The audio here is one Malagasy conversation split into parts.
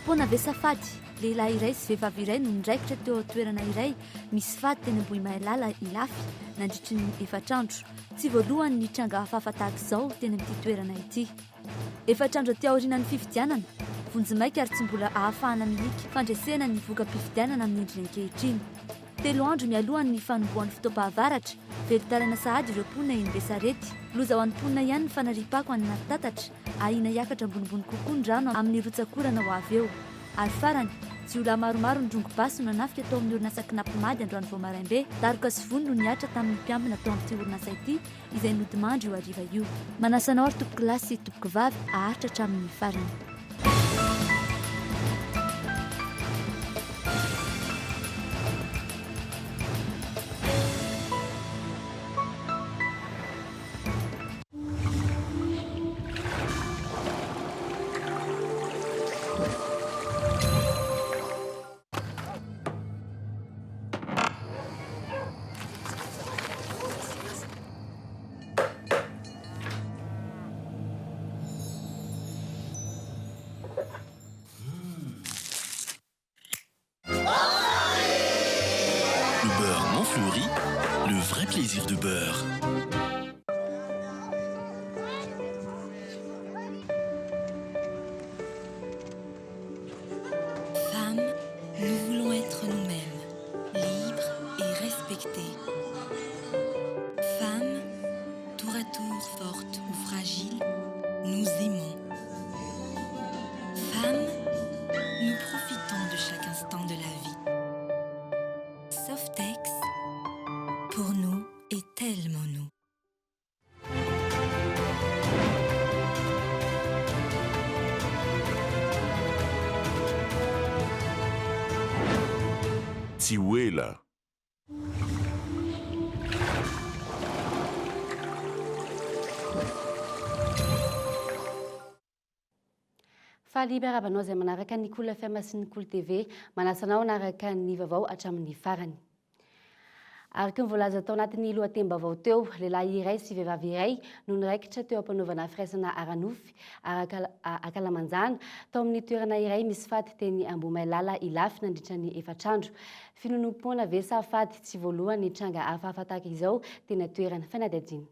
Fotoana ve safady lehilahy iray sy vehivavy iray no niraikitra teo toerana iray misy fady teny Ambohimailala ilafy nandritry ny efatrandro. Tsy voalohany ny tranga hafahafa tahaka izao teny amin'ity toerana ity. Efatrandro aty aorianan'ny fifidianana, vonjimaika ary tsy mbola ahafahana miliky fandresena ny voka-pifidianana amin'ny endriny ankehitriny. 3 andro mialohan'ny fanombohan'ny fotoam-pahavaratra, veritarana sahady ireo mponina eny Besarety. Loza ho an'ny mponina ihany ny fanaripako any anaty tatatra, ahina hiakatra ambonimbony kokoa ny rano amin'ny rotsakorana ho avy eo. Ary farany, jiolahy maromaro ny drongo-basy no nanafika tao amin'ny orinasa Kinapomady androany vao maraimbe. Daroka sy vono no niatra tamin'ny mpiambina tao amin'ity orinasa ity izay nodimandry io hariva io. Manasanao ary tompoko lahy sy tompoko vavy aharitra hatramin'ny farany. Le beurre Montfleury, le vrai plaisir de beurre. Femmes, nous voulons être nous-mêmes, libres et respectées. Femmes, tour à tour fortes ou fragiles, nous aimons. Femmes, nous profitons de chaque instant de la vie. Softex, pour nous, est tellement nous. Tiwela. Faly miarabanao izay manaraka ny Cool FM sy ny Cool TV, manasanao naraka ny vaovao hatramin'ny farany. Araka ny voalaza tao anatin'ny lohatenim-baovao teo, lehilahy iray sy vehivavy iray no niraikitra teo ampanaovana firaisana aranofy akalamanjana tao amin'ny toerana iray misy fady teny Ambohimailala ilafy nandritra ny efatrandro. Finonom-poana ve sa fady tsy voalohany tranga hafahafa tahaka izao teny toerana fanadadiny.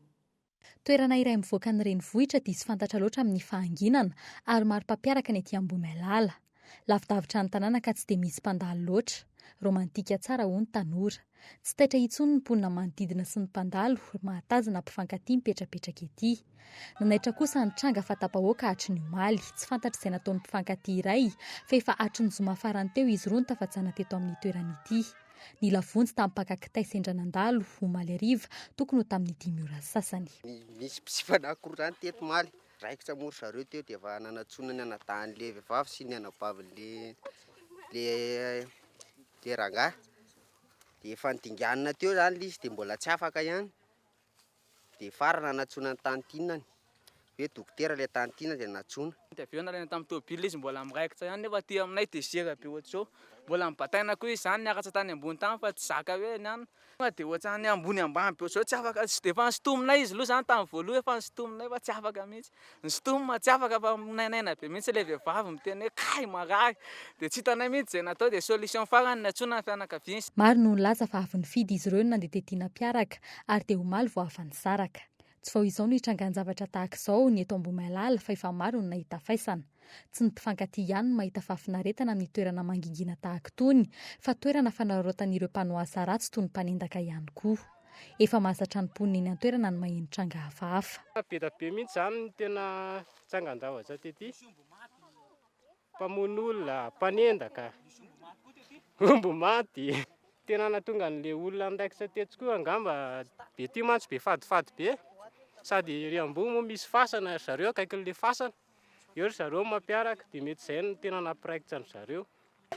Toerana iray mivoaka ny renivohitra dia sy fantatra loatra amin'ny fahanginana ary maro mpampiaraka ny aty Ambohimailala. Lavidavitra ny tanàna ka tsy dia misy mpandalo loatra. Romantika tsara hono tanora. Tsy taitra intsony ny mponina manodidina sy ny mpandalo mahatazana mpifankatia mipetrapetraka ety. Nanaitra kosa ny tranga fatapahoaka hatry ny omaly. Tsy fantatra izay nataon'ny mpifankatia iray fa efa hatry ny zoma farany teo izy roa ny tafatsana teto amin'ny toerana ity. Ny lavonjy tamin'ny mpakakitay sendranandalo omaly ariva tokony ho tamin'ny 10 ora sasany. Misy mpisifanakory zany teto maly. Raikitra moro zareo teo dia efa nanatsona ny anadahan'le vehivavy sy ny anabavin'le rangahy. Dia efa nidinganina teo zany izy dia mbola tsy afaka ihany. Dia farana natsona ny tantinany. Hoe dokotera ilay tantina dia natsona. Aveo nalaina tamin'ny tôbily izy mbola miraikitra ihany nefa aty aminay dia zera be ohatr'izao. Mbola mibataina koa izy zany niakatra tany ambony tany fa tsy zaka hoe niany. Dia ohatrany ambony ambany be ohatr'izao tsy afaka. Dia efa nysotominay izy aloha zany tamin'ny voaloha efa nysotominay fa tsy afaka mihitsy. Ny sotomina tsy afaka fa minainaina be mihitsy ilay vehivavy miteny hoe kay marary. Dia tsy hitanay mihitsy izay natao dia solution farany natsona ny fianakaviany. Maro no nilaza fa avy nifidy izy ireo nandeha tetiana mpiaraka ary dia omaly vao avy nisaraka. Tsy vao izao no hitrangan-javatra tahaka izao ny eto Ambohimailala fa efa maro no nahita faisana. Tsy ny mpifankatia ihany no mahita fahafinaretana amin'ny toerana mangingina tahaka itony fa toerana fanararaotan'ireo mpanohy asa ratsy toy ny mpanendaka ihany koa. Efa mahazatra ny mponina eny an-toerana ny maheno tranga hafahafa. Beda be mihitsy zany ny tena trangan-javatra tety. Mpamono olona, mpanendaka, omby maty. Tena natonga an'ilay olona andaikitra teto koa angamba be ty mantsy be fadifady be. Sady ery ambony moa misy fasana zareo akaikin'ilay fasana. Eo zareo mampiaraka dia mety izay no tena nampiraikitra ny zareo.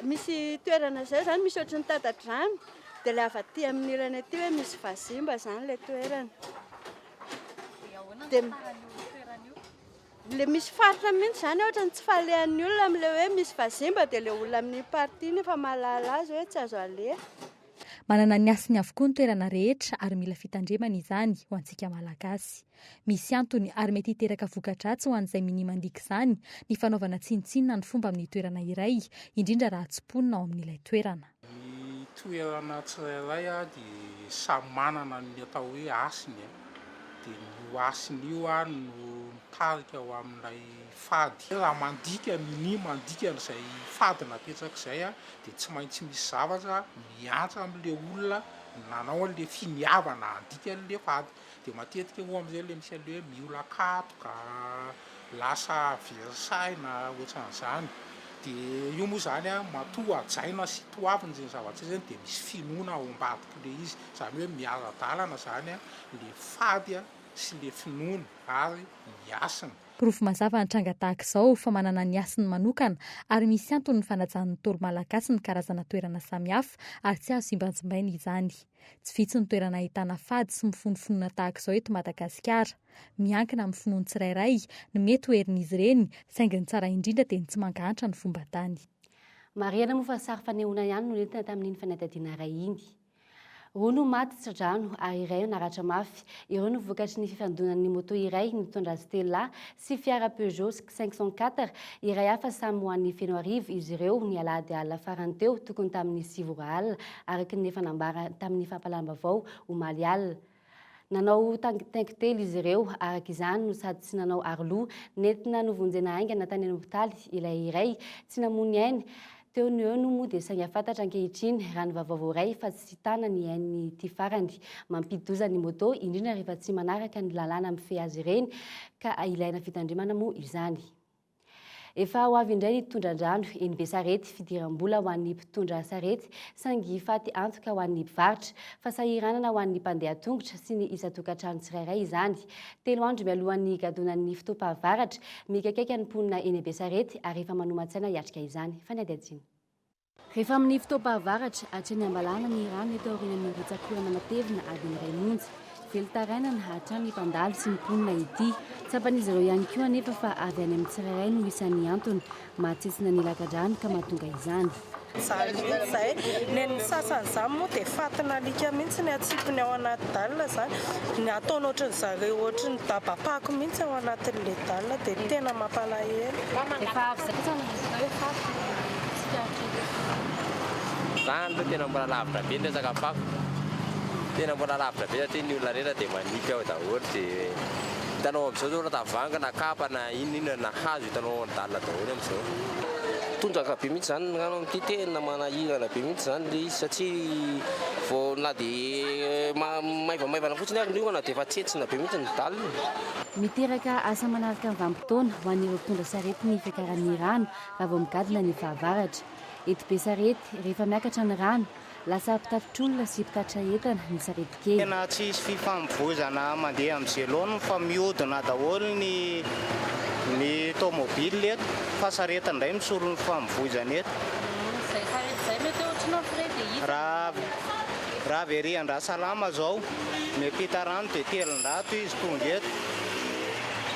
Misy toerana zay zany misy ohatry ny tata-drano dia ilay avy aty amin'ny ilany aty hoe misy vazimba zany ilay toerana. Dia le misy faritra mihitsy zany ohatra ny tsy falehan'ny olona amin'ilay hoe misy vazimba dia ilay olona amin'ny party efa mahalala azy hoe tsy azo aleha. Manana ny asiny avokoa ny toerana rehetra ary mila fitandremana izany ho antsika malagasy. Misy antony ary mety hiteraka voka-dratsy ho an'izay minimandiky izany ny fanaovana tsinontsinona ny fomba amin'ny toerana iray, indrindra raha tsy ponina ao amin'ilay toerana. Ny toerana tsirairay dia samy manana ny atao hoe asiny. Dia io asiny io no mitarika ao amin'ilay fady. Raha mandika izay fady napetraka izay dia tsy maintsy misy zavatra miantsa amin'ilay olona nanao an'ilay finiavana andika an'ilay fady. Dia matetika eo amin'izay ilay misy an'ilay hoe miolakatoka, lasa verisaina ohatran'izany. Dia io moa izany matoa hajaina sy toavina izay zavatra izany dia misy finoana ao ambadik'ilay izy. Izany hoe miara-dalana izany ilay fady sy ilay finoana ary miasina. Porofo mazava ny tranga tahaka izao fa manana ny asiny manokana ary misy antony ny fanajan'ny tolo malagasy ny karazana toerana samihafa ary tsy azo simbanjimbaina izany. Tsy vitsy ny toerana ahitana fady sy mifonofonona tahaka izao eto Madagasikara. Miankina amin'ny finoany tsirairay ny mety ho herin'izy ireny, saingy ny tsara indrindra dia ny tsy mangantra ny fomba tany. Mariana moa fa sary fanehoana ihany no nentina tamin'iny fanadadiana iray iny. Roa no maty tsadrano ary iray naratra mafy. Ireo no vokatry ny fifandonan'ny moto iray mitondra Stella sy fiara Peugeot 504. Iray hafa samy ho an'ny feno arivo izy ireo ny alahady alina farany teo tokony tamin'ny 7 alina araky ny efa nambara tamin'ny fampalambavao omaly alina. Nanao tankitely izy ireo araka izany no sady tsy nanao aroloha nentina novonjena aingana tany amin'ny hopitaly ilay iray tsy namony ainy. Teo ny eo no moa dia sainga fantatra ankehitriny raha ny vaovao iray fa tsy tana ny ainy ty farany mampidi-doza ny moto indrindra rehefa tsy manaraka ny lalàna mifehy azy ireny ka ilaina fitandremana moa izany. Efa ho avy indray ny mpitondran-drano eny Besarety fidiram-bola ho an'ny mpitondra sarety saingy faty antoka ho an'ny mpivarotra fa sahiranana ho an'ny mpandeha tongotra sy ny isa-tokantrano tsirairay izany. 3 andro mialohan'ny gadonan'ny fitoam-pahavaratra mikakaiky ny mponina eny Besarety ary efa manoman-tsaina hiatrika izany. Fanadajina. Rehefa amin'ny fitoam-pahavaratra hatrany ambalana ny rano eto aorian'ny rotsakorana matevina adiny iray monja. Velotarainana hatrany ny mpandalo sy ny mponina ity. Tsapan'izy ireo ihany koa anefa fa avy any amin'ny tsirairay no isan'ny antony mahatsetsina ny lakan-drano ka mahatonga izany. Zay ny sasany izany moa dia fatina alika mihitsy ny atsipony ao anaty dalina izany. Ny ataony ohatran'ny zareo ohatran'ny dabapako mihitsy ao anatin'ilay dalina dia tena mampalahelo. Zany aloha tena mbola lavitra be ny sakafako. Tena mbola lavitra be satria ny olona rehetra dia manika ao daholo dia hitanao amin'izao zao tavangana kapa na inona na hazo hitanao dalina daholo amin'izao. Tondraka be mihitsy zany ngano amin'ity tena manahirana be mihitsy zany le izy satria vao na dia maivamaivana fotsiny ary nio na dia efa tsetsina be mihitsy ny dalina. Miteraka asa manaraka ny vanim-potoana ho an'ireo mpitondra sarety ny fiakaran'ny rano raha vao migadina ny fahavaratra. Eto Besarety rehefa miakatra ny rano lasa mpitatitr'olona sy mpitatitra entana ny sarety kely. Tena tsisy fifamoivoizana mandeha amin'ny jelony fa mihodina daholo ny tômôbily eto fa sarety indray misolo ny fifamoivoizana eto. Izay sarety izay mety ohatranao fredy raha verihan-draha salama zao miampita rano dia 300 izy tonga eto.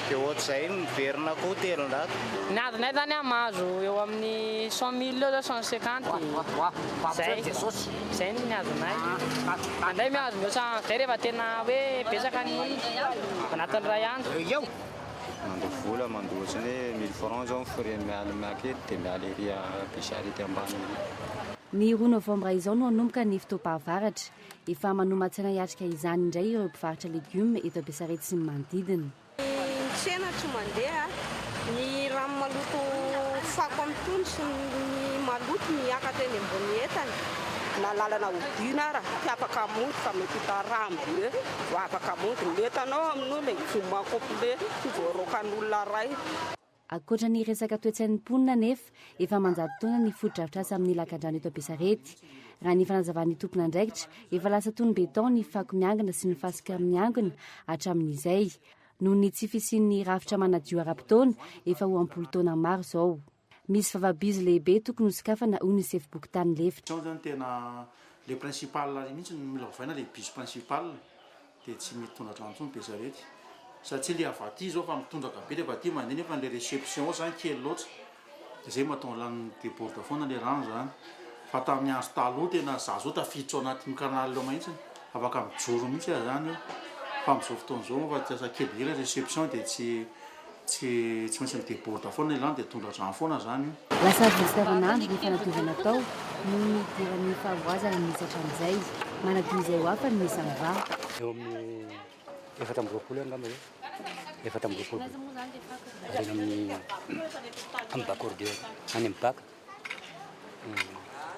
Dia ohatr'izay miverina koa 300. Ny adinay zany mahazo eo amin'ny 100 000 eo 150. Zay ny adinay. Anday mihazo mihoatra zay rehefa tena hoe betsaka ny olona anatin'ny ray andro. Mandeha vola mandeha ohatrany hoe 1000 francs zao foreny mialamiaka eto dia miala ery Besarety ambany. Ny 2 novambra izao no hanomboka ny fitoam-pahavaratra. Efa manoman-tsaina hiatrika izany indray ireo mpivarotra legioma eto Besarety sy ny manodidina. Tsena tsy mandeha ny rano maloto fako amin'ny tony sy ny maloto miakatra eny ambony entana na lalana hodina ara afaka amonty fa mety taramby hoe afaka amonty metanao amin'olona voma complet voarokan'olona ray. Ankoatra ny resaka toe-tsain'ny mponina nefa efa manjady taona ny foto-drafitrasa amin'ny lakan-drano eto Besarety. Raha ny fanazavan'ny tompona andraikitra efa lasa tony beton ny fako miangona sy ny fasika miangona hatramin'izay. Noho ny tsy fisian'ny rafitra manadio ara-potoana efa ho ampolo taona maro izao. Misy vavabizy lehibe tokony hosokafana UNICEF Bokotany lefitra. Zany tena le principal mihitsy mila ovaina le bizy principal dia tsy mitondra rano intsony Besarety satria le avaty zao fa mitondraka be le avaty mandeha nefa le réception zany kely loatra dia zay mahatonga lany déborde foana le rano zany fa tamin'ny andro taloha tena za zao tafiditra ao anatin'ny kanaly ao mahitsiny afaka mijoro mihitsy zany fa amin'izao fotoana zao fa tiasa kely réception dia tsy maintsy midéborde foana ilany dia tondra drano foana zany. Lasa vositavanandro ny fanadiovana tao no midiran'ny fahavoazana misy hatramin'izay manadio izay ho afa ny misy am'va. Eo amin'ny 4 angamba eo 4 ary amin'ny bacordieur any amin'ny bac.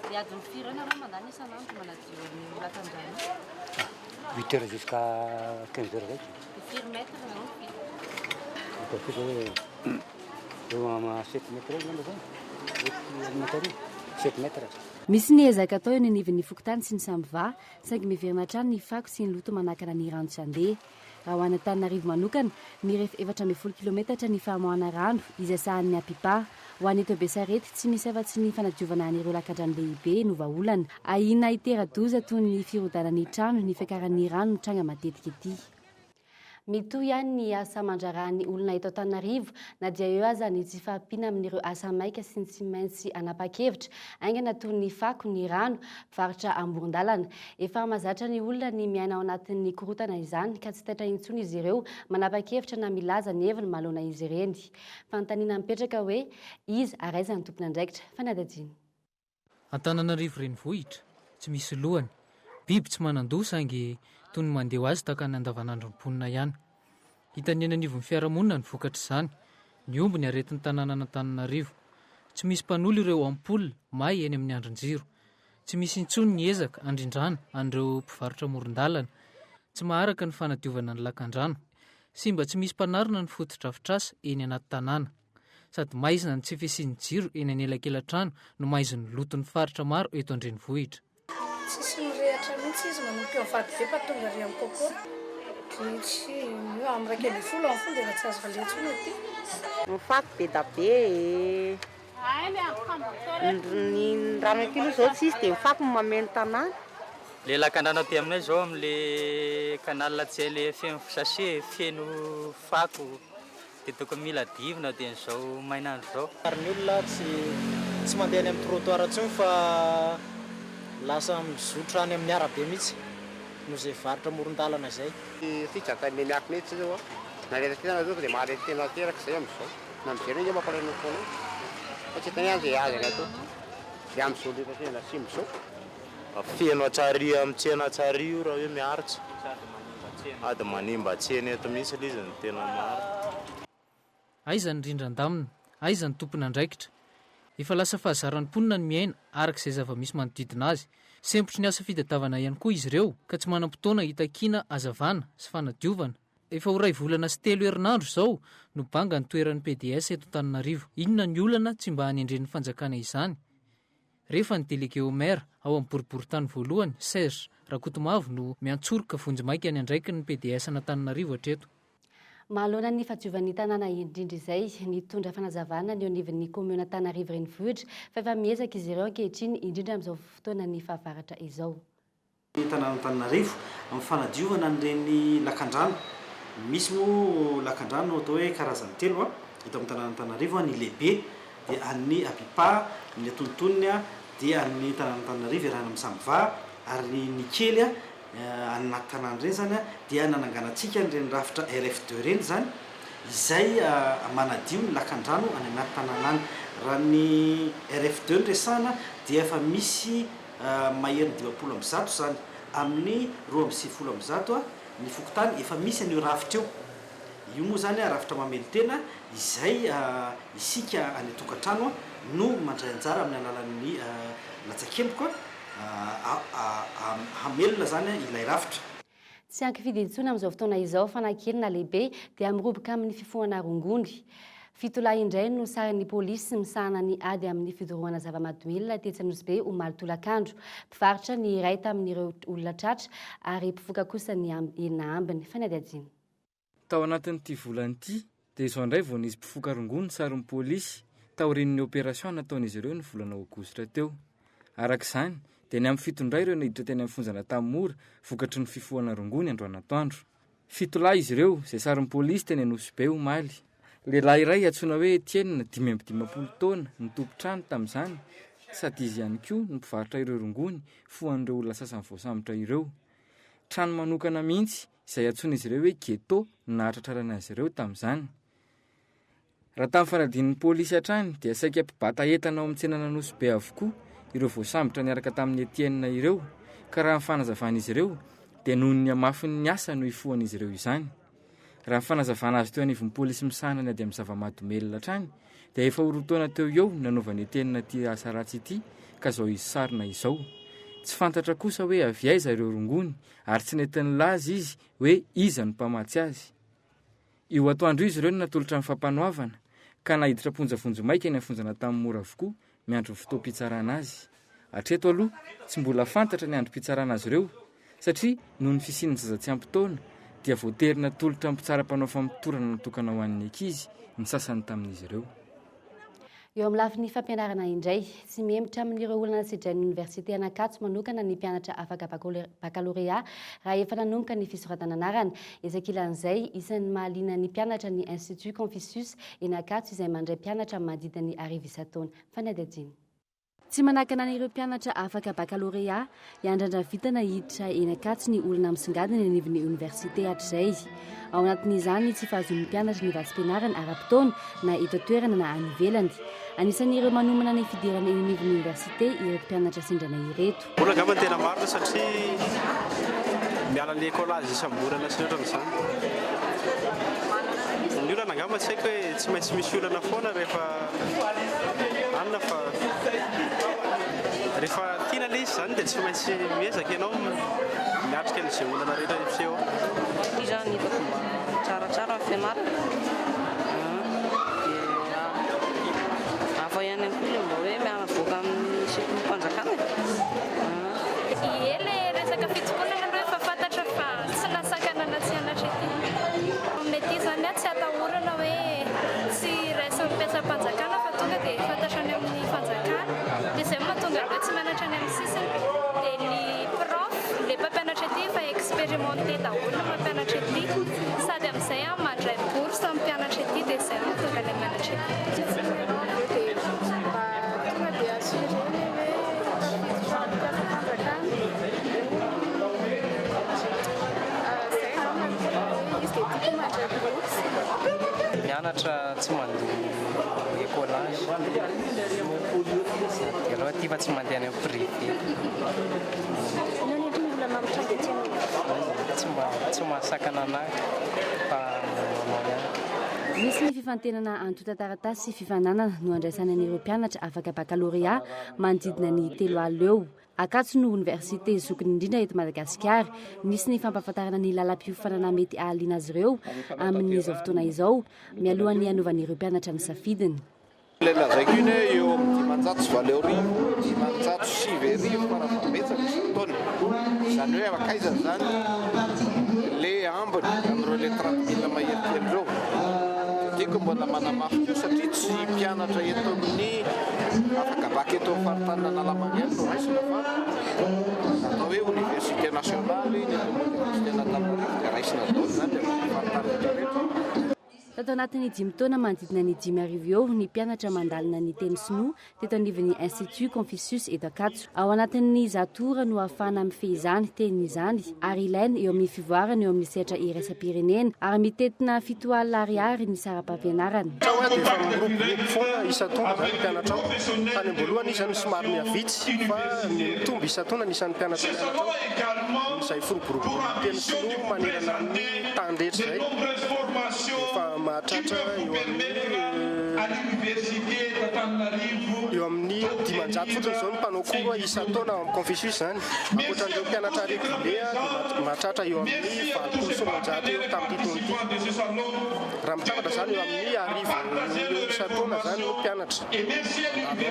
Dia adiny firy ianareo mandany isanandro manadio ny lakan-drano? 8 heures jusqu'à 15 heures raiky. Firy mètre zao firy? Ito eo ama 7 mètres angamba zany. 7 mètres. Misy ny ezaka atao eo ny anivon'ny fokotany sy ny sambyva saingy miverina hatrany ny fako sy ny loto manakana ny rano tsy handeha. Raha ho any Antananarivo manokana mirefy 440 kilometatra ny famoahana rano izay sahan'ny Apipa. Ho any eto Besarety tsy misy afa-tsy ny fanadiovana an'ireo lakan-drano lehibe no vahaolana. Ahina itera-doza toy ny firodanan'ny trano ny fiakaran'ny rano no tranga matetika ety. Mitohy ihany ny asa mandrarahan'ny olona eto Antananarivo na dia eo aza ny tsy fahampiana amin'ireo asa maika sy ny tsy maintsy anapa-kevitra aingana toy ny fako ny rano mpivarotra amoron-dalana. Efa mahazatra ny olona ny miaina ao anatin'ny korotana izany ka tsy taitra intsony izy ireo manapa-kevitra na milaza ny heviny mahalona izy ireny. Fanontaniana mipetraka hoe izy araizany tompony andraikitra fanadajiny. Antananarivo renivohitra tsy misy lohany, biby tsy manandoha saingy toy ny mandeha ho azy takany andavanandro ny mponina ihany. Hitany eny anivon'ny fiarahamonina ny vokatra izany, ny omby ny aretin'ny tanàna Antananarivo. Tsy misy mpanolo ireo ampola may eny amin'ny andron-jiro. Tsy misy intsony ny ezaka andrindrana an'ireo mpivarotra amoron-dalana. Tsy maharaka ny fanadiovana ny lakan-drano. Sy mba tsy misy mpanarina ny fotodrafitrasa eny anaty tanàna. Sady maizina ny tsy fisian'ny jiro eny anelakelan-trano no maiziny loton'ny faritra maro eto an-drenivohitra. Tsisy mirehatra mihitsy izy manompo mivady be patonga ry amin'ny kokoa. Tsy amin'ny raika ny folo amin'ny folo dia tsy azo valentsony aty. Mifaky be da be. Ny rano akilo zao tsy izy dia mifaky mameno tanàna. Le lakan-drano aty aminay zao amin'le canal tsy le feno sachet feno fako dia tokony mila divina dia n'izao mainandro zao. Ary ny olona tsy mandeha any amin'ny trottoir intsony fa lasa mizotra any amin'ny arabe mihitsy no zay varotra amoron-dalana zay. Fitsaka ny miaky mihitsy zao na rehetra tena zao dia mahalety tena teraka zay amin'izao. Na mijery izy mampalaina foana fa tsy hitany azy azy atao dia amin'izao leta tena simba zao. Feno atsary amin'ny tsena atsary io raha hoe miaritra ady manimba tsena eto mihitsy izy ny tena maro. Aiza ny rindran-damina, aiza ny tompony andraikitra. Efa lasa fahazaran'ny mponina ny miaina arak'izay zava-misy manodidina azy. Sempotry ny asa fitadiavana ihany koa izy ireo ka tsy manam-potoana hitakiana hazavana sy fanadiovana. Efa ho 2 volana sy 3 herinandro zao no banga ny toeran'ny PDS eto Antananarivo. Inona ny olana tsy mba hanendren'ny fanjakana izany? Rehefa ny délégué au maire ao amin'ny boriboritany voalohany Serge Rakotomavo no miantsoroka vonjy-maika ny andraikin'ny PDS Antananarivo hatreto. Mahalona ny fadiovan'ny tanàna indrindra izay nitondra fanazavana ny anivon'ny commune Antananarivo renivohitra fa efa miezaka izy ireo ankehitriny indrindra amin'izao fotoana ny fahavaratra izao. Ny tanàna Antananarivo amin'ny fanadiovana an'ireny lakan-drano. Misy moa lakan-drano atao hoe karazany 3 eto amin'ny tanàna Antananarivo ny lehibe dia an'ny Apipa, ny atontonony dia an'ny tanàna Antananarivo iarahana amin'ny Sambiva ary ny kely anaty tanàna ireny zany dia nananganantsika ireny rafitra RF2 ireny zany izay manadio ny lakan-drano any anaty tanàna any. Raha ny RF2 ny resahana dia efa misy maherin'ny 20% zany amin'ny 20% ny fokotany efa misy an'io rafitra eo. Io moa zany rafitra mamely tena izay isika any tokantrano no mandray anjara amin'ny alalan'ny latsakempoka hamelona zany ilay rafitra. Tsy ankifidy intsony amin'izao fotoana izao fanakely na lehibe dia miroboka amin'ny fifohana rongony. Fitolahy indray no sarin'ny polisy misahana ny ady amin'ny fidorohana zava-mahadomelona tetsy Anosibe ho Malitolakandro. Mpivarotra ny iray tamin'ireo olona tratra ary mpivoaka kosa ny enina ambiny fanadajiny. Tao anatin'ity volana ity dia izao indray vao nisy mpifoka rongony sarin'ny polisy tao renin'ny opération nataon'izy ireo ny volana aogositra teo. Arak'izany dia ny amin'ny fitondray ireo nahiditra teny amin'ny fonjana Tamora vokatry ny fifohana rongony androany atoandro. Fitolahy izy ireo izay sarin'ny polisy teny Anosibe Omaly. Lehilahy iray antsoina hoe Etienne 520 taona nitompy trano tamin'izany sady izy ihany koa ny mpivarotra ireo rongony foan'ireo olona sasany voasambotra ireo. Trano manokana mihitsy izay antsoina izy ireo hoe ghetto na atratrarana azy ireo tamin'izany. Raha tamin'ny fanadin'ny pôlisy hatrany dia saika mpibata entana ao amin'ny tsena Anosibe avokoa ireo voasambotra niaraka tamin'ny Etienne ireo, ka raha ny fanazavana ireo dia noho ny amafin'ny asa no ifohan'izy ireo izany. Raha ny fanazavana azy teo anivon'ny pôlisy misanana ady amin'ny zava-mahadomelina hatrany dia efa horotaona teo eo nanaovan'ny Etienne ity asa ratsy ity ka izao izy sarina izao. Tsy fantatra kosa hoe avy aiza ireo rongony ary tsy nentin'ny laza izy hoe iza ny mpamatsy azy. Io atoandro izy ireo no natolotra amin'ny fampanoavana ka nahiditra ponjavonjo maika ny afonjana tamin'ny mora avokoa miandro ny fotoam-pitsarana azy. Hatreto aloha tsy mbola fantatra ny androm-pitsarana azy ireo satria noho ny fisian'ny zaza tsy ampy-taona dia voatery natolotra ny mpitsaram-panao famitorana natokana ho an'ny ankizy ny sasany tamin'izy ireo. Eo amin'ny lafin'ny fampianarana indray, tsy mihemitra amin'ireo olona sedrain'ny Université Ankatso manokana ny mpianatra afaka baccalauréat raha efa nanomboka ny fisoratana anarana. Ezakilan'izay isan'ny mahaliana ny mpianatra ny Institut Confucius eny Ankatso izay mandray mpianatra manodidina ny 10 isa-taona. Fanadajiny. Tsy manakana ireo mpianatra afaka baccalauréat iandrandra vitana hiditra eny Ankatso ny olona misongadina ny anivon'ny université hatrizay. Ao anatin'izany tsy fahazon'ny mpianatra ny vasim-pianarana ara-potoana na eto toerana na any ivelany. Anisan'ireo manomana ny fidirana eny anivon'ny université ireto mpianatra sindrana ireto. Mbola angamba tena marina satria miala ny écolage isam-borana sy ohatran'izany. Ny olana angamba tsy haiko hoe tsy maintsy misy olana foana rehefa anona fa rehefa tiana le izy zany dia tsy maintsy miezaka ianao miatrika an'izay olana rehetra miseho. Io zany hitako mba tsaratsara fianarana. Dia hafa ihany koa mba hoe mianavoaka amin'ny sekolim-panjakana. Ele resaka fitsaboana hoe efa fantatra fa tsy nasakana na tsy anatra ety. Mety zany tsy atahorana hoe tsy raisin'ny mpiasam-panjakana fa tonga dia fantatra any amin'ny fanjakana. Dia izay mahatonga hoe tsy mianatra any amin'ny sisiny. Dia ny prof, ilay mpampianatra ety efa expérimenté daholo mampianatra ety. Sady amin'izay mandray bourse amin'ny mpianatra ety dia izay mahatonga ilay mianatra ety. Mianatra tsy mandeha écolage dia raha ty fa tsy mandeha any amin'ny privé. Tsy mahasakana anahy fa Misy ny fifantenana antota taratasy sy fifananana no andraisanan'ireo mpianatra afaka baccalauréat manodidina ny 3 alina eo. Ankatso no université zokiny indrindra eto Madagasikara. Misy ny fampahafantarana ny lalam-piofanana mety ahaliana azy ireo amin'izao fotoana izao mialohan'ny hanaovan'ireo mpianatra ny safidiny. Lazaiko iny eo amin'ny 500 500 farafabetsaka isan-taona. Izany hoe avakaiza zany le ambiny amin'ireo le 30 000 mahery ireo. Tiako mbola manamafy koa satria tsy mpianatra eto amin'ny afaka baka eto amin'ny faritany Analamanga ihany no raisina fa atao hoe université nationale ny eto université Antananarivo dia raisina daholo zany dia faritany rehetrarehetra. Tato anatin'ny 5 taona manodidina ny 5,000 eo ny mpianatra mandalina ny teny sinoa teto anivon'ny Institut Confucius eto Ankatso. Ao anatin'ny zatora no ahafahana mifehy izany teny izany ary ilaina eo amin'ny fivoarana eo amin'ny sehatra iraisam-pirenena ary mitetina 7 alina ariary ny sara-pampianarana. Dia efa miroboroborobo foana isan-taona zany mpianatra ao. Tany am-boalohany isan'ny somary miavitsy fa mitombo isan-taona ny isan'ny mpianatra izay firoboroborobo teny sinoa manerana amin'ny tany rehetra izay. Mahatratra eo amin'ny 500 fotsiny izao ny mpanao cours isan-taona amin'ny Confucius zany. Ankoatran'ireo mpianatra régulier mahatratra eo amin'ny 700 eo tamin'ity taona ity. Raha mitambatra zany eo amin'ny 10,000 isan-taona zany no mpianatra amin'ny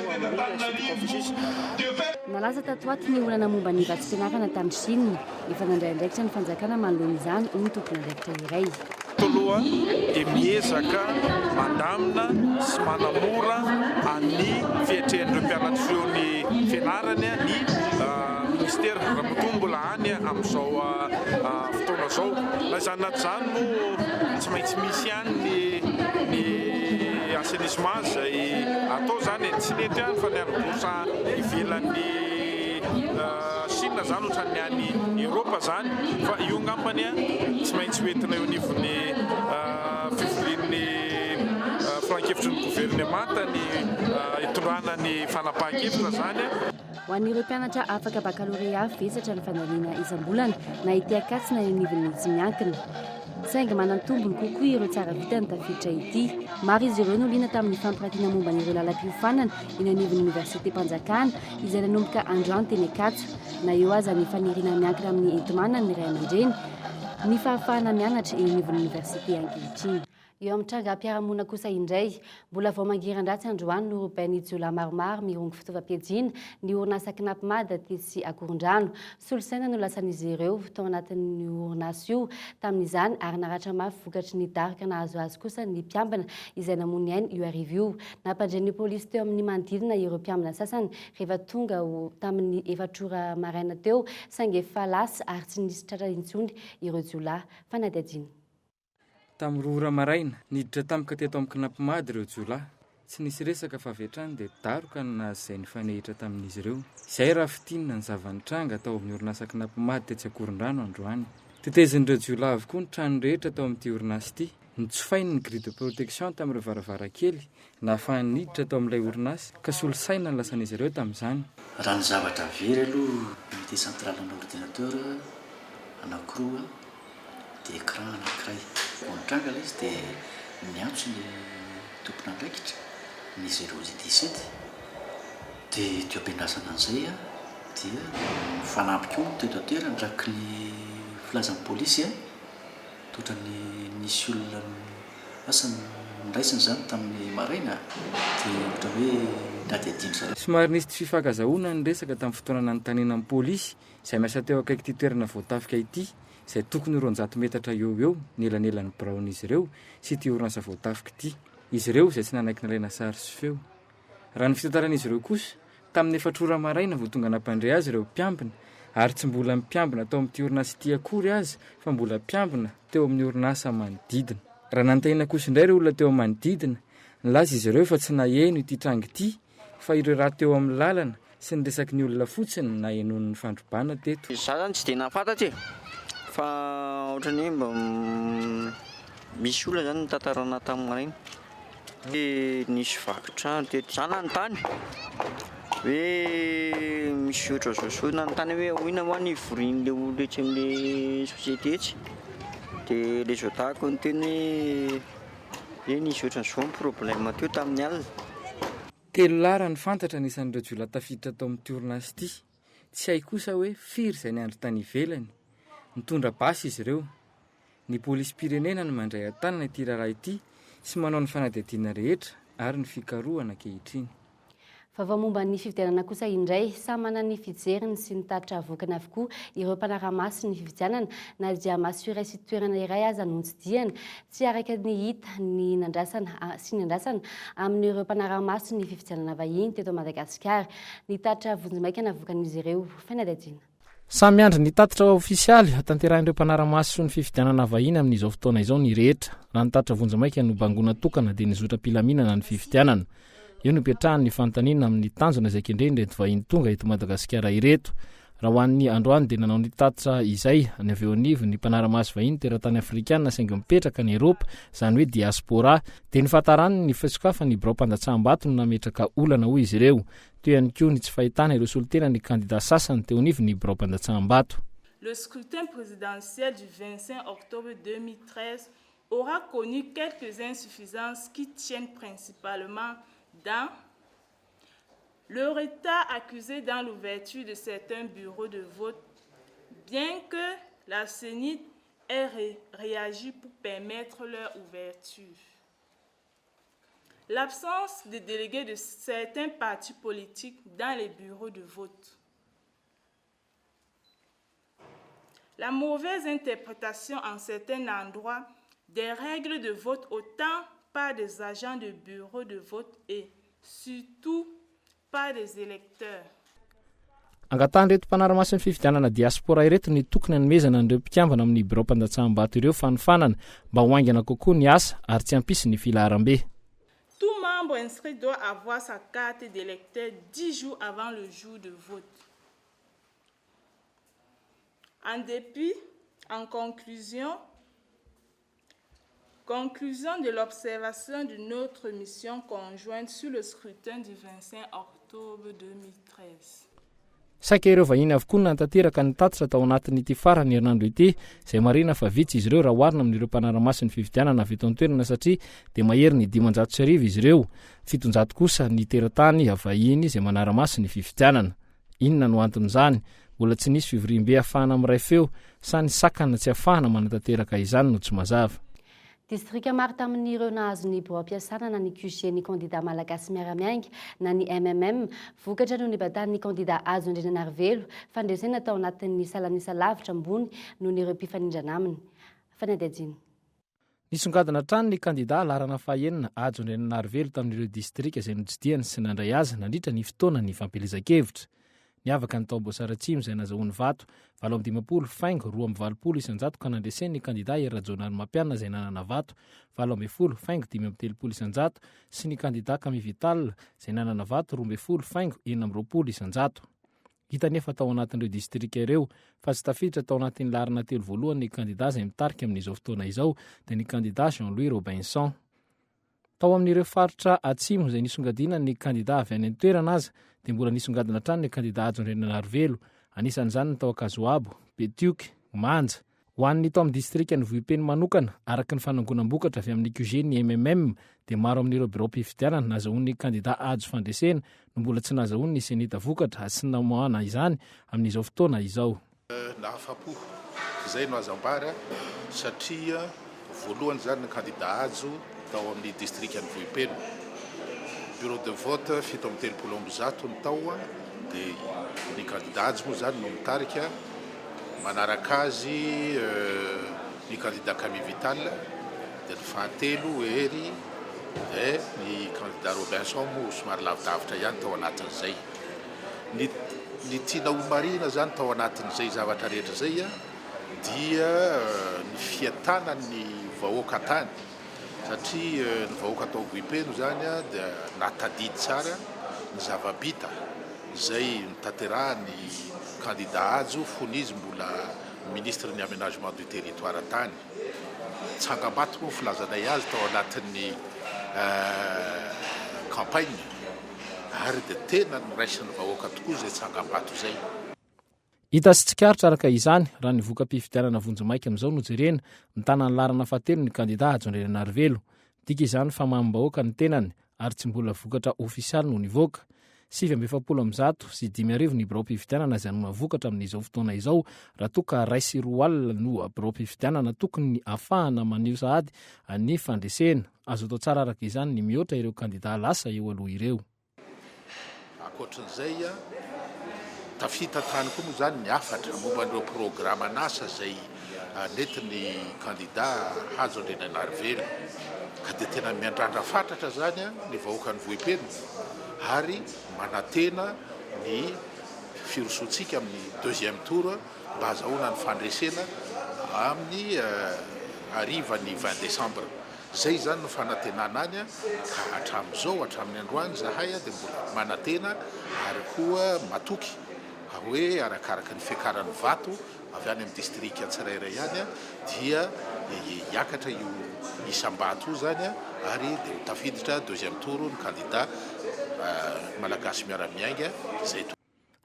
Institut Confucius. Nalaza tato aty ny olana momba ny vasim-pianarana tamin'ny Chine. Efa nandray andraikitra ny fanjakana manoloana izany hoy ny tompon'andraikitra iray. Toloha dia miezaka mandamina sy manamora any fiatrehan'ireo mpianatra ireo ny fianarany ny ministera raha matombo mbola any amin'izao fotoana zao. Na izany naty izany no tsy maintsy misy ihany ny assainissement zay atao zany tsy nety ihany fa ny agrosa ivelan'ny Chine zany ohatran'ny any Europa zany fa io ngambany tsy maintsy hoentina eo anivon'ny fivorian'ny fankevitry ny gouvernemanta ny itondrana ny fanapahan-kevitra zany. Ho an'ireo mpianatra afaka baccalauréat vesatra ny fandalina isam-bolana na ity akatsina ny anivon'ny tsy miankina. Saingy manantombony kokoa ireo tsara vita ny tafiditra ity. Maro izy ireo no liana tamin'ny fampiratiana momba n'ireo lalam-piofanana eny anivon'ny Université Mpanjakana izay nanomboka androany teny Ankatso. Na eo aza ny faniriana miankina amin'ny entimanana ny ray aman-dreny ny fahafahana mianatra eny anivon'ny Université ankehitriny. Eo amin'ny trangam-piarahamonina kosa indray, mbola vao mangiran-dratsy androany no robain'ny jiolahy maromaro mirongo fitaovam-piadiana ny orinasa Knapmad Tetsy Akorondrano. Solosaina no lasan'izy ireo tao anatin'ny orinasa io tamin'izany ary naratra mafy vokatry ny darika nahazo azy kosa ny mpiambina izay namony ainy io arivo io. Nampandren'ny polisy teo amin'ny manodidina ireo mpiambina sasany rehefa tonga tamin'ny efatrora maraina teo saingy efa lasa ary tsy nisy tratra intsony ireo jiolahy fanadihadiana. Tamin'ny rora maraina niditra tampoka teto amin'ny Knapmad ireo jiolahy. Tsy nisy resaka fa avy hatrany dia daroka ny nahazo ny fanehitra tamin'izy ireo. Izay raha fitinina ny zavantranga tao amin'ny orinasa Knapmad Tetsy Akorondrano androany. Tetezin'ireo jiolahy avokoa ny trano rehetra tao amin'ity orinasa ity. Nitsofainy ny grille de protection tamin'ireo varavarankely nahafahany niditra tao amin'ilay orinasa ka solosaina ny lasan'izy ireo tamin'izany. Raha ny zavatra very aloha unité centrale na ordinateur anankiroa dia écran anankiray. Kontranga ilay izy dia miantso ny tompona andraikitra ny 017 dia teo am-piandrasana an'izay dia fanampy koa teotatera ndraky ny filazan'ny polisy totra ny nisy olona asany ndraisiny zany tamin'ny maraina dia ohatra hoe nadihadiany zareo. Somary nisy tsy fifankazahoana ny resaka tamin'ny fotoana nanontaniana amin'ny polisy izay miasa teo akaiky ity toerana voatafika ity izay tokony 200 metatra eo nelanelan'ny Brown izy ireo sy ity orinasa voatafika ity. Izy ireo izay tsy nanaiky nalaina sary sy feo. Raha ny fitantaran'izy ireo kosa tamin'ny efatrora maraina vao tonga nampandray azy ireo mpiambina ary tsy mbola mpiambina tao amin'ity orinasa ity akory azy fa mbola mpiambina teo amin'ny orinasa manodidina. Raha nanontaniana kosa indray ireo olona teo manodidina nilaza izy ireo fa tsy naheno ity tranga ity fa ireo raha teo amin'ny lalana sy ny resaky ny olona fotsiny na henon'ny fandrobana teto. Za zany tsy dia nahafantatry fa ohatrany mba misy olona zany tantarana tamin'ny maraina nisy vakitrano teto za nanontany hoe misy oatra zao nanontany hoe oina moa ny vorian'le olona etsy amin'le société etsy dia le zotako ny teny hoe nisy ohatran'izao ny problème teo tamin'ny alina. Telo lara ny fantatra nisan'ireo jiolahy tafiditra tao amin'ity orinasa ity. Tsy hay kosa hoe firy izay niandry tany ivelany. Nitondra basy izy ireo. Ny polisy pirenena no mandray an-tanana ity raharaha ity sy manao ny fanadihadiana rehetra ary ny fikarohana ankehitriny. Vaovao momba ny fifidianana kosa indray, samy manana ny fijeriny sy ny taritra avokana avokoa ireo mpanara-maso ny fifidianana na dia maso iray sy toerana iray aza no tsy diana, tsy araka ny hita ny nandrasana sy ny andrasana amin'ireo mpanara-maso ny fifidianana vahiny teto Madagasikara. Ny taritra vonjimaika navokan'izy ireo fanadihadiana. Samy andry ny tatitra ofisialy tanterahan'ireo mpanara-maso ny fifidianana vahiny amin'izao fotoana izao ny rehetra. Raha ny tatitra vonjimaika no bangona tokana dia ny zotra pilaminana ny fifidianana. Io no petrahany ny fanontaniana amin'ny tanjona izay kendreny reto vahiny tonga eto Madagasikara ireto. Raha ho an'ny androany dia nanao ny tatitra izay any avy eo anivo ny mpanara-maso vahiny teratany Afrikana saingy mipetraka ny Eropa, izany hoe diaspora, dia ny fahatarany ny fisokafa ny Birao-mpandatsambato no nametraka olana hoy izy ireo. Teo ihany koa ny tsy fahitana ireo solitena ny kandida sasany teo anivo ny Birao-mpandatsambato. Le scrutin présidentiel du 25 octobre 2013 aura connu quelques insuffisances qui tiennent principalement dans le retard accusé dans l'ouverture de certains bureaux de vote, bien que la CENI ait réagi pour permettre leur ouverture. L'absence de délégués de certains partis politiques dans les bureaux de vote. La mauvaise interprétation en certains endroits des règles de vote autant par des agents de bureaux de vote et surtout par des électeurs. Angatany reto mpanara-maso ny fifidianana diaspora ireto ny tokony hanomezana an'ireo mpikambana amin'ny Birao-mpandatsambato ireo fanofanana mba ho aingana kokoa ny asa ary tsy hampisy ny filaharam-be. Tout membre inscrit doit avoir sa carte d'électeur 10 jours avant le jour de vote. En conclusion de l'observation de notre mission conjointe sur le scrutin du 25 octobre 2013. Saika ireo vahiny avokoa nantanteraka ny tatitra tao anatin'ity farany herinandro ity, izay marina fa vitsy izy ireo raha oharina amin'ireo mpanaramaso ny fividianana avy eto an-toerana satria dia mahery ny 500 izy ireo, 700 kosa ny teratany avahiny izay manaramaso ny fividianana. Inona no anton'izany? Mbola tsy nisy fivoriam-be ahafahana amin'ray feo sa ny sakana tsy ahafahana manantanteraka izany no tsy mazava. Distrika maro tamin'ireo nahazo ny boam-piasana na ny QG ny candidat malagasy miaramiangy na ny MMM vokatra no nibatan'ny candidat azo Andrinanarivelo fandresena tao anatin'ny salanisa lavitra ambony noho n'ireo mpifanindrina aminy. Fanadajiny. Nisongadina trano ny candidat larana fahaenina ajo Andrinanarivelo tamin'ireo distrika izay notsidiany sy nandray azy nandritra ny fotoana ny fampelezan-kevitra. Niavaka ny Taomboasaratsimo izay nazahoany vato 750 faingo 220 isanjato ka nandresen'ny candidat Erajonary Mampianina izay nanana vato 740 faingo 530 isanjato sy ny candidat Kami Vital izay nanana vato 20 faingo 420 isanjato. Hita nefa tao anatin'ireo distrika ireo fa tsy tafiditra tao anatin'ny larana telo voalohany ny candidat izay mitarika amin'izao fotoana izao dia ny candidat Jean-Louis Robinson. Tao amin'ireo faritra atsimo izay nisongadina ny candidat avy any an-toerana aza dia mbola nisongadina trano ny candidat ajo Andrinanarivelo, anisan'izany ny tao Akazoabo, Betioky, Manja. Ho an'ny tao amin'ny distrika ny vohipeny manokana araka ny fanangonam-bokatra avy amin'ny QG ny MMM dia maro amin'ireo birao mpifidianana nazahoan'ny candidat ajo fandresena no mbola tsy nazahoan'ny seneta vokatra sy namoahana izany amin'izao fotoana izao. Nahafapo izay no azambara satria voalohany zany ny candidat ajo tao amin'ny distrika ny vohipeno. Bureau de vote fito amin'ny 30 ny tao dia ny candidat ajo moa zany no mitarika. Manaraka azy ny candidat Kami Vital dia ny fahatelo Ery dia ny candidat Robinson moa somary lavidavitra ihany tao anatin'izay. Ny tiana ho marina zany tao anatin'izay zavatra rehetra zay dia ny fiatanan'ny vahoaka tany satria ny vahoaka tao vohipeno zany dia natadidy tsara ny zavabita izay nitanterahany candidat ajo fony izy mbola ministre ny aménagement du territoire tany. Tsangam-bato moa filazanay azy tao anatin'ny campagne ary dia tena niraisiny vahoaka tokoa izay tsangam-bato izay. Hita sy tsikaritra araka izany raha ny voka-pifidianana vonjomaika amin'izao no jerena mitana ny larana fahatelo ny candidat ajo Andrinanarivelo. Dika izany fa mambahoaka ny tenany ary tsy mbola vokatra ofisialy no nivoaka. 770 sy 5,000 ny birao mpifidianana izay no vokatra amin'izao fotoana izao raha toa ka raisy roa alina no birao mpifidianana tokony ahafahana maneho sahady ny fandresena. Azo atao tsara araka izany ny mihoatra ireo candidat lasa eo aloha ireo. Ankoatran'izay tafita tany koa moa zany ny afatra momban'ireo programa nasa izay nentin'ny candidat ajo Andrinanarivelo ka dia tena miandrandra fatratra zany ny vahoaka ny vohipeno ary manatena ny firosoantsika amin'ny 2e tour mba azahoana ny fandresena amin'ny arivany 20 décembre. Zay zany no fanantenana any ka hatramin'izao hatramin'ny androany zahay dia mbola manatena ary koa matoky hoe arakaraka ny fiakaran'ny vato avy any amin'ny distrika tsirairay ihany dia hiakatra io isam-bato io zany ary dia tafiditra 2e tour ny candidat malagasy miaramiainga zay.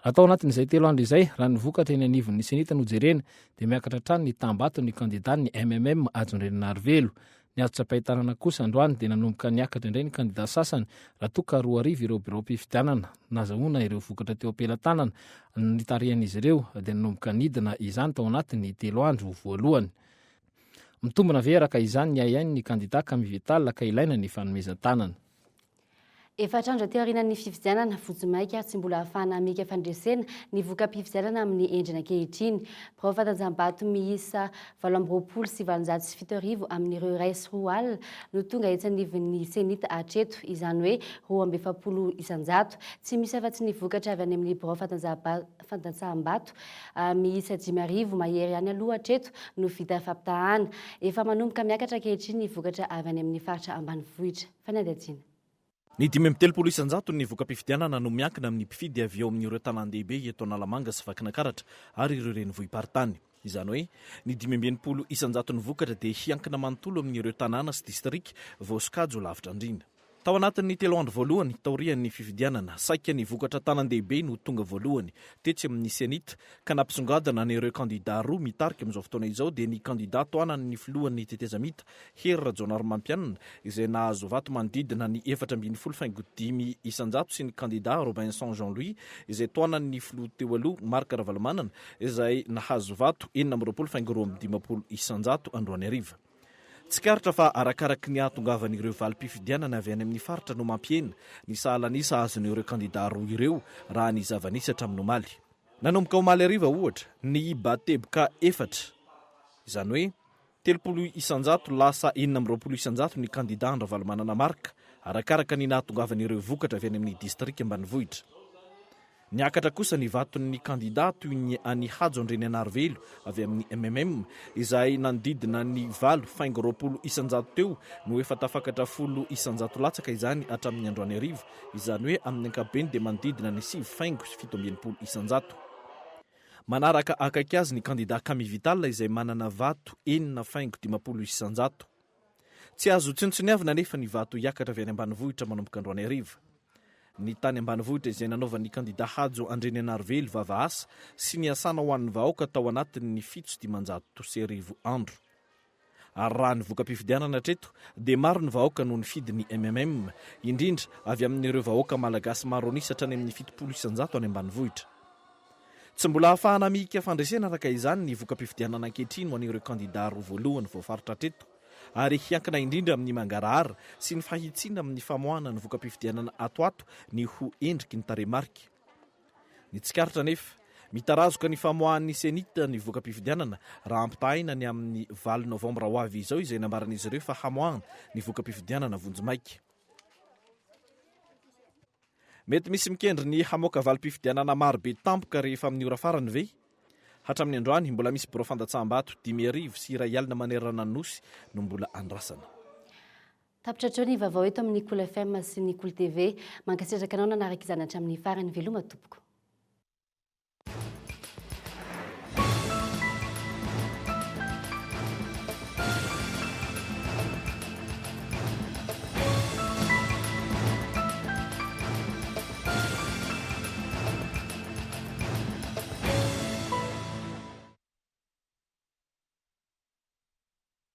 Atao anatin'izay telo andro izay raha ny vokatra eny anivon'ny seneta no jerena dia miakatra trano ny tambato ny candidat ny MMM ajo Andrinanarivelo. Ny azo tsapahitanana kosa androany dia nanomboka niakatra indray ny candidat sasany raha toa ka 2 ireo birao mpifidianana nazahoana ireo vokatra teo ampelantanana ny tarihan'izy ireo dia nanomboka nidina izany tao anatin'ny 3 andro voalohany. Mitombona ve araka izany ny aiainy ny candidat Kami Vital ka ilaina ny fanomezan-tanana. Efatrandro teo aorianan'ny fifidianana vonjomaika tsy mbola ahafahana mika fandresena ny voka-pifidianana amin'ny endrina ankehitriny. Birao fahatanjaham-bato miisa 720 sy 707 amin'ireo rais roa alina no tonga etsanivon'ny senita hatreto izany hoe 240 isanjato. Tsy misy afa-tsy ny vokatra avy any amin'ny birao fahatanjaham-bato miisa 5,000 mahery ihany aloha hatreto no vita fampitahana. Efa manomboka miakatra ankehitriny ny vokatra avy any amin'ny faritra ambanivohitra. Fanadajina. Ny 5 isanjato ny voka-pifidianana no miankina amin'ny mpifidy avy eo amin'ireo tanan-dehibe eto Analamanga sy Vakinankaratra ary ireo renivohim-paritany. Izany hoe ny 5 isanjato ny vokatra dia hiankina manontolo amin'ireo tanàna sy distrika voasokajy lavitra andrina. Tao anatin'ny 3 andro voalohany taorian'ny fifidianana, saika ny vokatra tanan-dehibe no tonga voalohany tetsy amin'ny Senita ka nampisongadina n'ireo kandida roa mitarika amin'izao fotoana izao dia ny kandida toanan'ny filohan'ny tetezamita Hery Rajaonarimampianina izay nahazo vato manodidina ny 7.5 isanjato sy ny kandida Robinson Jean-Louis izay toanan'ny filoha teo aloha Marc Ravalomanana izay nahazo vato 4.2 isanjato androany hariva. Tsikaritra fa arakaraky ny ahatongavan'ireo valim-pifidianana avy any amin'ny faritra no mampiena ny sahalanisa azon'ireo kandida roa ireo raha ny zava-nisy hatramin'ny omaly. Nanomboka omaly hariva ohatra ny bateboka 4, izany hoe 30 isanjato lasa 20 isanjato ny kandida Ravalomanana Marc arakaraka ny nahatongavan'ireo vokatra avy any amin'ny distrika ambanivohitra. Niakatra kosa ny vaton'ny kandida toy ny any Hajo Andrenanarivelo avy amin'ny MMM izay nanodidina ny 8.20 isanjato teo no efa tafakatra 10 isanjato latsaka izany hatramin'ny androany hariva, izany hoe amin'ny ankapobeny dia manodidina ny 7.70 isanjato. Manaraka akaiky azy ny kandida Kami Vital izay manana vato 4.50 isanjato. Tsy azo tsinotsiniavina nefa ny vato iakatra avy any ambanivohitra manomboka androany hariva. Ny tany ambanivohitra izay nanaovan'ny kandida Hajo Andrenanarivelo vavaasa sy ny asana ho an'ny vahoaka tao anatin'ny 790 andro. Ary raha ny voka-pifidianana hatreto dia maro ny vahoaka noho ny fidiny MMM, indrindra avy amin'ireo vahoaka malagasy maro anisatra any amin'ny 70 isanjato any ambanivohitra. Tsy mbola hahafahana mihika fandresena araka izany ny voka-pifidianana ankehitriny ho an'ireo kandida roa voalohany voafaritra hatreto, ary hiankina indrindra amin'ny mangarahara sy ny fahitsiana amin'ny famoahana ny voka-pifidianana atoato ny ho endriky ny taremarika. Ny tsikaritra nefa mitarazoka ny famoahan'ny Senita ny voka-pifidianana raha ampitahina ny amin'ny 4 Novambra ho avy izao izay nambaran'izy ireo fa hamoahana ny voka-pifidianana vonjimaika. Mety misy mikendry ny hamoaka valim-pifidianana marobe tampoka rehefa amin'ny ora farany ve? Hatramin'ny androany mbola misy biro fandatsaham-bato 5,000 sy 1 alina manerana ny nosy no mbola andrasana. Tapitratra ny vaovao eto amin'ny Cool FM sy ny Cool TV, mankasitraka anao nanaraka izany hatramin'ny farany veloma tompoko.